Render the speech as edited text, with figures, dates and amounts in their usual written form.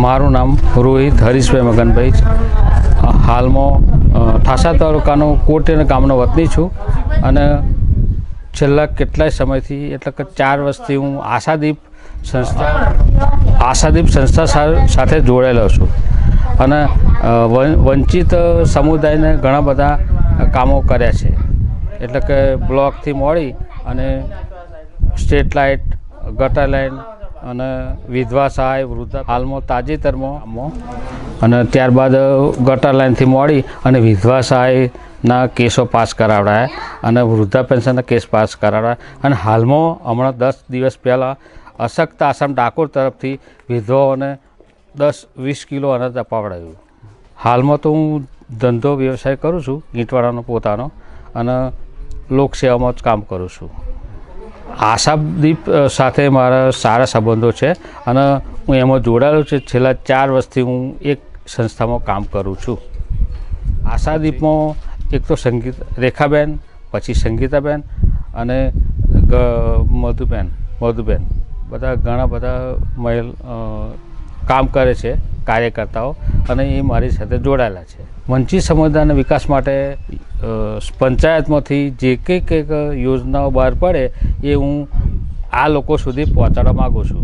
મારું નામ રોહિત હરીશભાઈ મગનભાઈ હાલમાં ઠાસા તાલુકાનો કોટેના ગામનો વતની છું અને છેલ્લા કેટલાય સમયથી એટલે કે 4 વર્ષથી હું આશાદીપ સંસ્થા સાથે જોડાયેલો છું અને વંચિત સમુદાયને ઘણા બધા કામો કર્યા છે એટલે કે બ્લોકથી મળી અને સ્ટ્રીટ લાઇટ, ગટર લાઇન અને વિધવા સહાય, વૃદ્ધા હાલમાં તાજેતરમાં અને ત્યારબાદ ગટર લાઇનથી મળી અને વિધવા સહાયના કેસો પાસ કરાવડાયા અને વૃદ્ધા પેન્શનના કેસ પાસ કરાવડાયા અને હાલમાં હમણાં 10 દિવસ પહેલાં અશક્ત આશ્રમ ડાકોર તરફથી વિધવાઓને 10-20 કિલો અનાજ અપાવડાયું. હાલમાં તો હું ધંધો વ્યવસાય કરું છું ઈંટવાળાનો પોતાનો અને લોકસેવામાં જ કામ કરું છું. આશાદીપ સાથે મારા સારા સંબંધો છે અને હું એમાં જોડાયેલો છું. છેલ્લા 4 વર્ષથી હું એક સંસ્થામાં કામ કરું છું. આશાદીપમાં એક તો સંગીત રેખાબેન, પછી સંગીતાબેન અને મધુબેન બધા ઘણા બધા કામ કરે છે, કાર્યકર્તાઓ, અને એ મારી સાથે જોડાયેલા છે. વંચિત સમુદાયના વિકાસ માટે પંચાયતમાંથી જે કંઈક યોજનાઓ બહાર પડે એ હું આ લોકો સુધી પહોંચાડવા માગું છું.